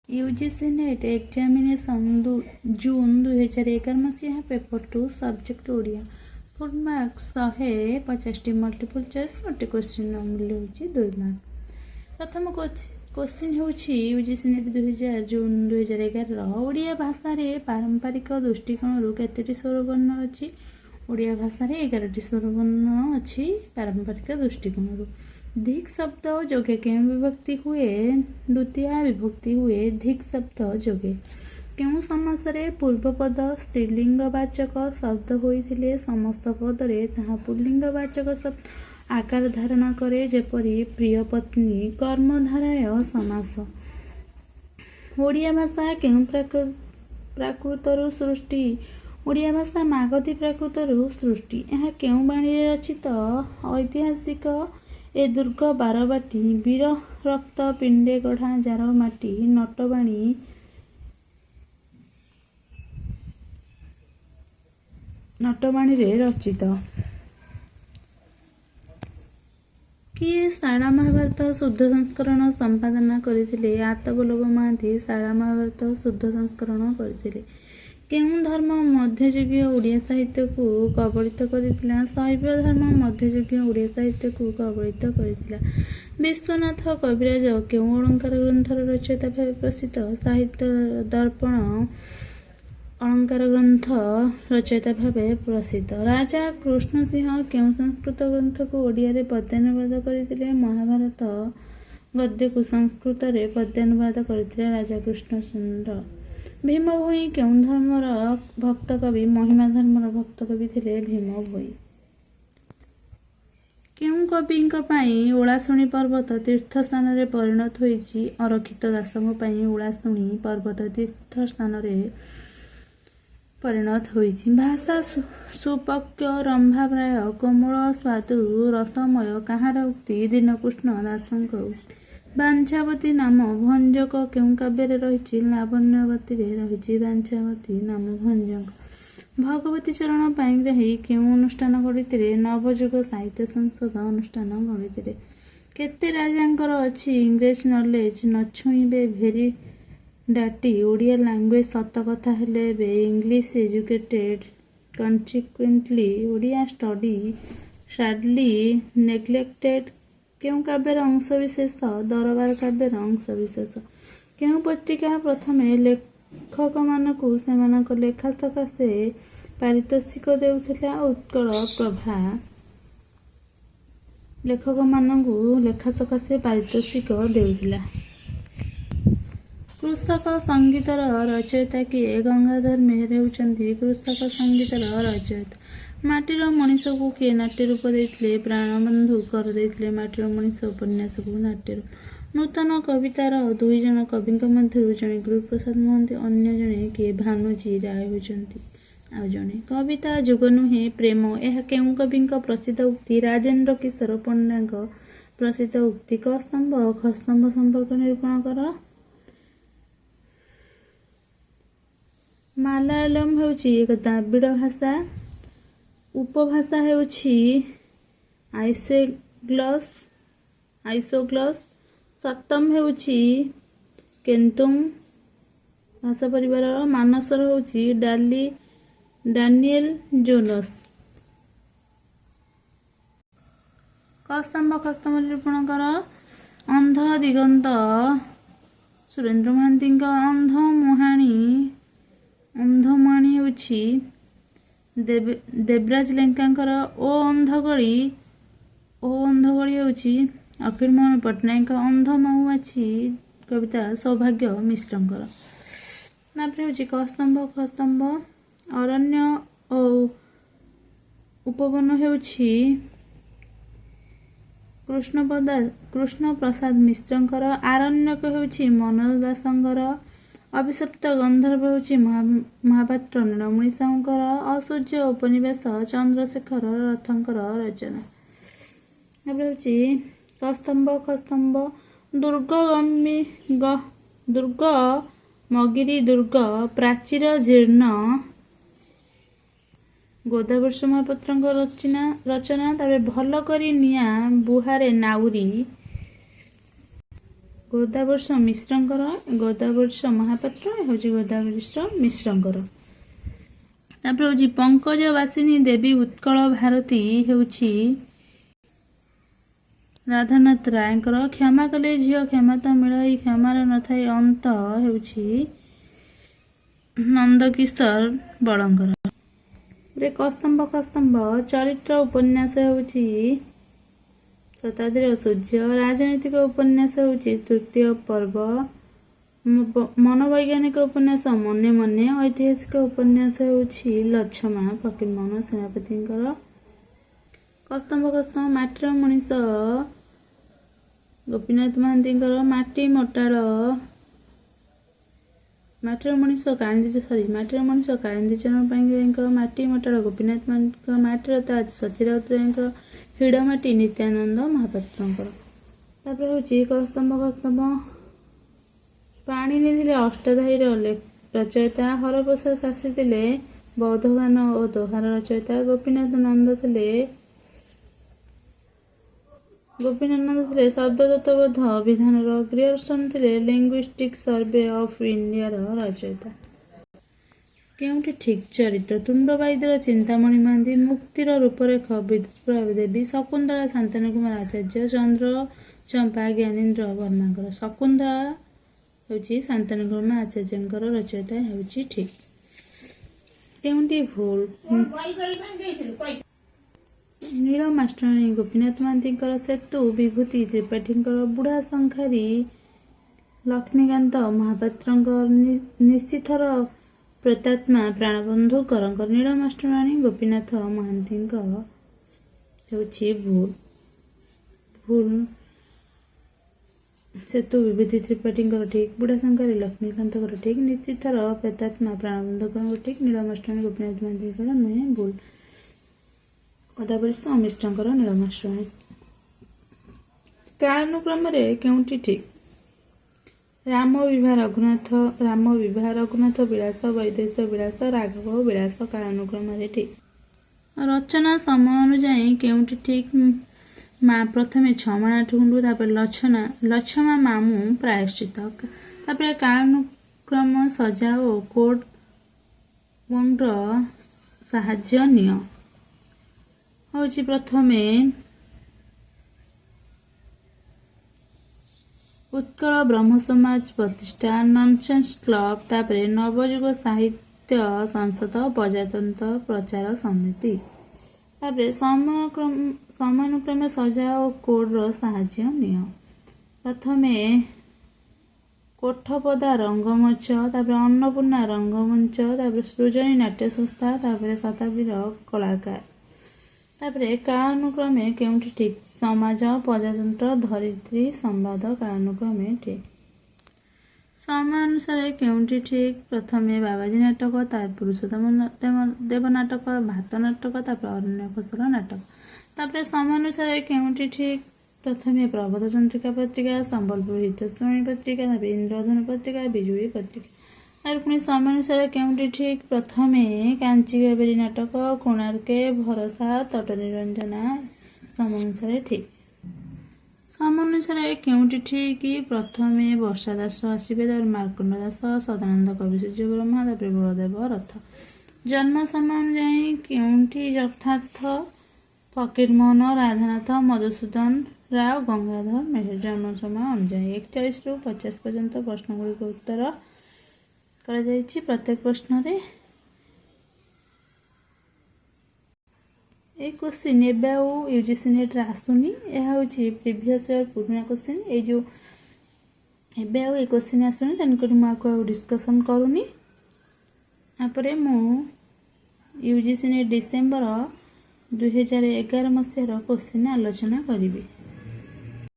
UGC net examination जून 2011 मसीहा paper 2 subject Odia full mark 150 multiple choice गोटे question मूल्य होची 2 मार्क। प्रथम क्वेश्चन होची यूजीसी नेट 2000 जून 2011 ओडिया भाषा रे पारंपरिक दृष्टिकोण केतेटी स्वरवर्ण अछि। ओडिया भाषा रे 11टी स्वरवर्ण अछि पारंपरिक दृष्टिकोण। धिक शब्द जोगे केउं विभक्ति हुए द्वितीय विभक्ति हुए धिक शब्द जोगे केउं समास रे पूर्वपद स्त्रीलिंगवाचक शब्द होइथिले समस्त पदरे ताहा पुल्लिंगवाचक शब्द आकार धारण करे जेपरि प्रिय पत्नी कर्मधारय समास। ओडिया भाषा केउं प्राकृतरु सृष्टि। ओडिया भाषा मागधी प्राकृतरु सृष्टि। यह केउं बाणी रे रचित ऐतिहासिक ए दुर्ग बारबाटी वीर रक्त पिंडे गढ़ा जार माटी नटबाणी रे रचित। किए शाला महाभारत शुद्ध संस्करण संपादना करथिले आतबल्लभ महांती शाला महाभारत शुद्ध संस्करण करथिले। केउं धर्म मध्ययुगीय ओडिया साहित्य को कबलित करथिला। शैव धर्म मध्ययुगीय ओडिया साहित्य को कबलित करथिला। विश्वनाथ कविराज केउं अलंकार ग्रंथर रचयिता भावे प्रसिद्ध। साहित्य दर्पण अलंकार ग्रंथ रचयिता भावे प्रसिद्ध। राजा कृष्ण सिंह केउं संस्कृत ग्रंथ को ओडिया रे पद्यानुवाद करथिले। महाभारत गद्य को संस्कृत रे पद्यानुवाद करथिले राजा कृष्ण चंद्र। भीम भोई केउं धर्मर भक्त कवि। महिमा धर्मर भक्त कवि थिले भीम भोई। केउं कविंक पई ओलाशुणी पर्वत तीर्थ स्थान रे परिणत होईची। अरक्षित दासंक पई ओलाशुणी पर्वत तीर्थ स्थान रे परिणत होईची। भाषा सुपक्व रंभा प्राय कोमल स्वादु रसमय काହାର उक्ति दीनकृष्ण दासंक उक्ति। बांछावती नाम भंजक केउं काव्य रे रहिची। लावण्यवती रे रहिची बांछावती नाम भंजक। भगवती चरण पाइग्राही केउं अनुष्ठान गढ़िथिले। नवजुग साहित्य संसद अनुष्ठान गढ़िथिले। केते राजांकर अछि इंग्लिश नॉलेज न छुईबे भेरी डाटी। ओडिया लैंग्वेज सत कथा हेले बे English educated consequently Odia study sadly neglected. केउं काव्यर अंशविशेष दरबार काव्यर अंशविशेष। केउं पत्रिका प्रथमे लेखक मानकु सेमानक लेखा सकाशे पारितोषिक देउथिला। उत्कल प्रभा लेखक मानकु लेखा सकाशे पारितोषिक देउथिला। कृषक संगीतर रचयिता किए गंगाधर मेहर हेउचंती कृषक संगीतर रचयिता। माटीर मनीष को किए नाट्य रूप देइथिले। प्राणबंधु कर देइथिले माटीर मनीष उपन्यास को नाट्य रूप। नूतन कवितार 2 जन कविंक मध्यरु जणे गुरुप्रसाद महंती अन्य जणे किए भानुजी राय होचंती आ जणे। कविता जुग नुहे प्रेम यह केउं कविंक प्रसिद्ध उक्ति। राजेंद्र किशोर पंडांक प्रसिद्ध उक्ति। क स्तंभ ख स्तंभ संपर्क निरूपण कर। मालायालम हेउची एक द्राविड़ भाषा। उपभाषा हेउची आइसोग्लस। सप्तम हेउची केंतुम भाषा परिवार। Mansar हेउची Daniel Jonas. कस्तंभ खस्तंभ निरूपण कर। अंध दिगंत सुरेंद्र महांती अंधमुहाणी हेउची देवराज लेंकांकर। ओ अंधगली होची अखिल मोहन पट्टनायक। अंध महुआछी कविता सौभाग्य मिश्रंकर। नापरे होची कस्तंभ खस्तंभ। अरण्य और उपवन हेउची कृष्ण प्रसाद मिश्रंकर। आरण्यक हेउची मनोज दासंकर। अभिशप्त गंधर्व हेउची महापात्र नीलमणि साहुंकर। असूर्य उपनिवेश चंद्रशेखर रथंकर रचना। कस्तंभ खस्तंभ। दुर्ग मगिरी दुर्ग प्राचीर जीर्ण गोदावर्ष महापात्रଙ୍କ रचना। ताबे भल करी निया बुहारे नाउरी गोदावर्ष मिश्रंकर गोदावर्ष महापात्र हूँ गोदावर्ष मिश्रंकर तापर हूँ पंकजवासिनी देवी उत्कल भारती हूँ राधानाथ रायकर क्षमा कले झील क्षमा तो मिलई क्षमार न थाई अंत हूँ नंदकिशोर बड़ंकर कस्तंभ चरित्र उपन्यास हूँ शताब्दीर सूर्य राजनैतिक उपन्यास हूँ तृतीय पर्व मनोवैज्ञानिक उपन्यास मने मने ऐतिहासिक उपन्यास हूँ लछमा फकीरमोहन सेनापति कस्तंभ माटीर मनीष गोपीनाथ महांती माटी मोटाड़ माटीर मनीष माटीर मनीष कालिंदी चरण पांगिकर माटी मोटाड़ गोपीनाथ माटीर ताज सची राउतराय हिड़माटी नित्यानंद महापात्र हूँ कस्तंभ पाणिनि थे अष्टाध्यायीर रचयिता हरप्रसाद शास्त्री थे बौद्धगान और दोहार रचयिता गोपीनाथ नंद थे शब्दतत्वबोध अभिधान ग्रियर्सन थे लिंग्विस्टिक सर्वे ऑफ इंडिया रचयिता केउंटी ठीक चरित्र तुंडवाईदर चिंतामणि महांती मुक्तिर रूपरेख विद्युत देवी शकुंतला शांतनु कुमार आचार्य चंद्र चंपा ज्ञानेन्द्र वर्मा शकुंतला हूँ शांतनु कुमार आचार्य रचयिता हूँ ठीक केउंटी भूल नील मास्टराणी गोपीनाथ महांती सेतु विभूति त्रिपाठी बुढ़ा शंखारी लक्ष्मीकांत महापात्र निश्चिथर प्रतात्मा प्राणबंधु करंकर नील मास्टराणी गोपीनाथ महांती हूँ भूल भूल सेतु विभूति त्रिपाठी ठीक बुढ़ा शंखारी लक्ष्मीकांत ठीक निश्चिथर प्रेतात्मा प्राणबंधु ठीक नील मास्टराणी गोपीनाथ महांती नुहे भूल गोदावर्ष अमिष्टंकर नीलमास्टराणी कालानुक्रम केउंटी ठीक राम विवाह रघुनाथ विलास वैदेश विलास राघव विलास कालानुक्रम ठीक रचना समय अनुजाई केउंटी ठीक माँ प्रथमे छमाण ठुंडू लछमा मामू प्रायश्चित कालानुक्रम सजा और कोर्ट साहाय्य निय हूँ प्रथमे उत्कल ब्रह्म समाज प्रतिष्ठा नॉनसेंस क्लब तापरे नवयुग साहित्य संसद प्रजातंत्र प्रचार समिति तापरे समानुक्रमे सजा और कोड साहाय्य निय प्रथमे कोठपदा रंगमंच अन्नपूर्णा रंगमंच सृजनी नाट्य संस्था शताब्दीर कलाकार कालानुक्रमे केउंटी ठीक समाज प्रजातंत्र धरित्री संवाद कालानुक्रमे ठीक समय अनुसार केउंटी ठीक प्रथमे बाबाजी नाटक पुरुषोत्तम देव नाटक भात नाटक अरण्य फसल नाटक समय अनुसार केउंटी ठीक प्रथमे प्रबोध चंद्रिका पत्रिका संबलपुर हितश्रेणी पत्रिका इंद्रधनु पत्रिका बिजुली पत्रिका पुणी समय अनुसार केउंटी ठीक प्रथमे कांची कावेरी नाटक कोणार्के भरसा तट निरंजना समय अनुसार ठीक समय अनुसार केउंटी ठीक प्रथमे वर्षा दास आसवे मार्कंड दास सदानंद कवि सूर्य ब्रह्मा बलदेव रथ जन्म समय अनुजाई केउंटी यथार्थ फकीरमोहन राधानाथ मधुसूदन राव गंगाधर मेहर जन्म समय अनुजाई 41 ରୁ 50 पर्यंत प्रश्नगुड़िक उत्तर प्रत्येक प्रश्न रे ए क्वेश्चन एवं यूजीसी नेट आसुनी यह हूँ प्रीवियस ईयर पुराना क्वेश्चन ये जो एवं ये क्वेश्चन आसुनी तेणुक मुझे डिस्कसन करूनी यापर मु यूजीसी नेट डिसेम्बर 2011 मसीहार क्वेश्चन आलोचना करी।